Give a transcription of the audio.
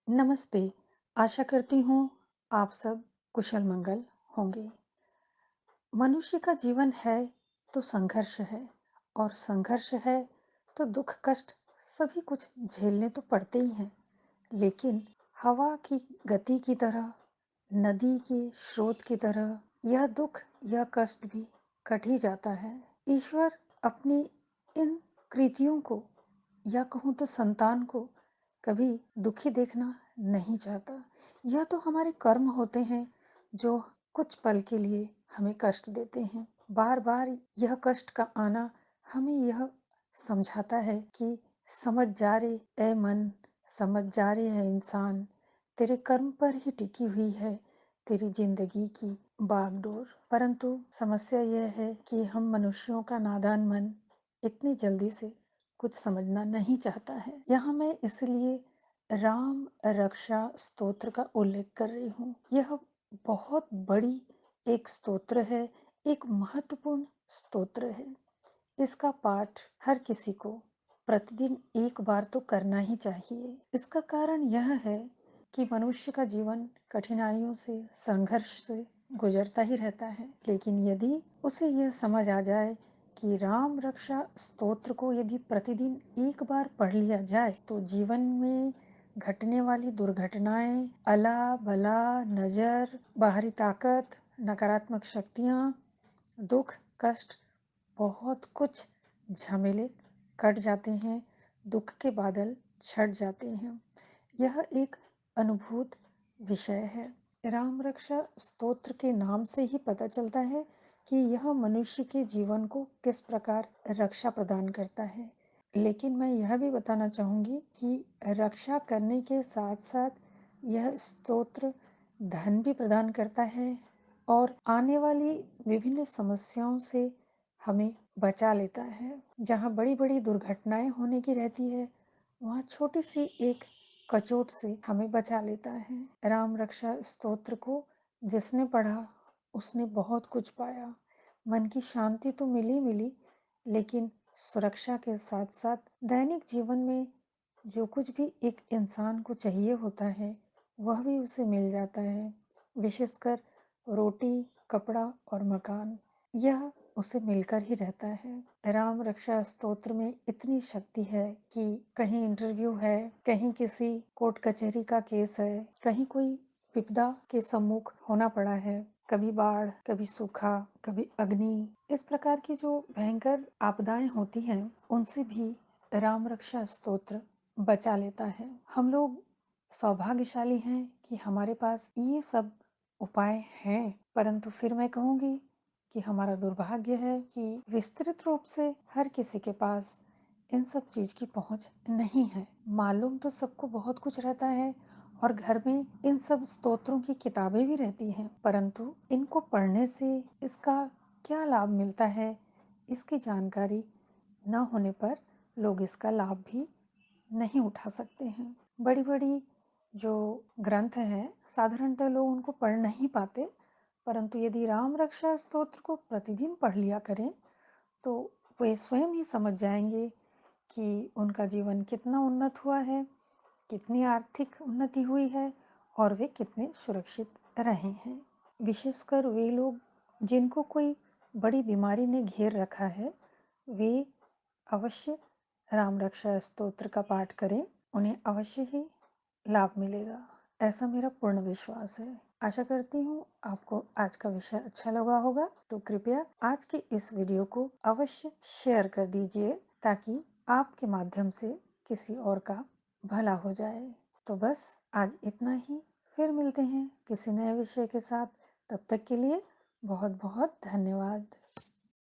नमस्ते। आशा करती हूँ आप सब कुशल मंगल होंगे। मनुष्य का जीवन है तो संघर्ष है और संघर्ष है तो दुख कष्ट सभी कुछ झेलने तो पड़ते ही हैं। लेकिन हवा की गति की तरह, नदी के स्रोत की तरह यह दुख यह कष्ट भी कट ही जाता है। ईश्वर अपनी इन कृतियों को या कहूँ तो संतान को कभी दुखी देखना नहीं चाहता। यह तो हमारे कर्म होते हैं जो कुछ पल के लिए हमें कष्ट देते हैं। बार बार यह कष्ट का आना हमें यह समझाता है कि समझ जा रे ए मन, समझ जा रे है इंसान, तेरे कर्म पर ही टिकी हुई है तेरी जिंदगी की बागडोर। परंतु समस्या यह है कि हम मनुष्यों का नादान मन इतनी जल्दी से कुछ समझना नहीं चाहता है। यहाँ मैं इसलिए राम रक्षा स्तोत्र का उल्लेख कर रही हूँ। यह बहुत बड़ी एक स्तोत्र है, एक महत्वपूर्ण स्तोत्र है। इसका पाठ हर किसी को प्रतिदिन एक बार तो करना ही चाहिए। इसका कारण यह है कि मनुष्य का जीवन कठिनाइयों से, संघर्ष से गुजरता ही रहता है। लेकिन यदि उसे यह समझ आ जाए कि राम रक्षा स्तोत्र को यदि प्रतिदिन एक बार पढ़ लिया जाए तो जीवन में घटने वाली दुर्घटनाएं, अला बला, नजर, बाहरी ताकत, नकारात्मक शक्तियां, दुख कष्ट, बहुत कुछ झमेले कट जाते हैं, दुख के बादल छट जाते हैं। यह एक अनुभूत विषय है। राम रक्षा स्तोत्र के नाम से ही पता चलता है कि यह मनुष्य के जीवन को किस प्रकार रक्षा प्रदान करता है। लेकिन मैं यह भी बताना चाहूंगी कि रक्षा करने के साथ साथ यह स्तोत्र धन भी प्रदान करता है और आने वाली विभिन्न समस्याओं से हमें बचा लेता है। जहाँ बड़ी बड़ी दुर्घटनाएं होने की रहती है, वहाँ छोटी सी एक कचोट से हमें बचा लेता है। राम रक्षा स्तोत्र को जिसने पढ़ा उसने बहुत कुछ पाया। मन की शांति तो मिली, लेकिन सुरक्षा के साथ साथ दैनिक जीवन में जो कुछ भी एक इंसान को चाहिए होता है वह भी उसे मिल जाता है। विशेषकर रोटी, कपड़ा और मकान, यह उसे मिलकर ही रहता है। राम रक्षा स्तोत्र में इतनी शक्ति है कि कहीं इंटरव्यू है, कहीं किसी कोर्ट कचहरी का केस है, कहीं कोई विपदा के सम्मुख होना पड़ा है, कभी बाढ़, कभी सूखा, कभी अग्नि, इस प्रकार की जो भयंकर आपदाएं होती हैं उनसे भी राम रक्षा स्तोत्र बचा लेता है। हम लोग सौभाग्यशाली हैं कि हमारे पास ये सब उपाय हैं, परंतु फिर मैं कहूँगी कि हमारा दुर्भाग्य है कि विस्तृत रूप से हर किसी के पास इन सब चीज की पहुंच नहीं है। मालूम तो सबको बहुत कुछ रहता है और घर में इन सब स्तोत्रों की किताबें भी रहती हैं, परंतु इनको पढ़ने से इसका क्या लाभ मिलता है, इसकी जानकारी न होने पर लोग इसका लाभ भी नहीं उठा सकते हैं। बड़ी बड़ी जो ग्रंथ हैं साधारणतः लोग उनको पढ़ नहीं पाते, परंतु यदि राम रक्षा स्तोत्र को प्रतिदिन पढ़ लिया करें तो वे स्वयं ही समझ जाएंगे कि उनका जीवन कितना उन्नत हुआ है, कितनी आर्थिक उन्नति हुई है और वे कितने सुरक्षित रहे हैं। विशेषकर वे लोग जिनको कोई बड़ी बीमारी ने घेर रखा है, वे अवश्य राम रक्षा स्तोत्र का पाठ करें, उन्हें अवश्य ही लाभ मिलेगा, ऐसा मेरा पूर्ण विश्वास है। आशा करती हूँ आपको आज का विषय अच्छा लगा होगा, तो कृपया आज के इस वीडियो को अवश्य शेयर कर दीजिए ताकि आपके माध्यम से किसी और का भला हो जाए। तो बस आज इतना ही, फिर मिलते हैं किसी नए विषय के साथ। तब तक के लिए बहुत बहुत धन्यवाद।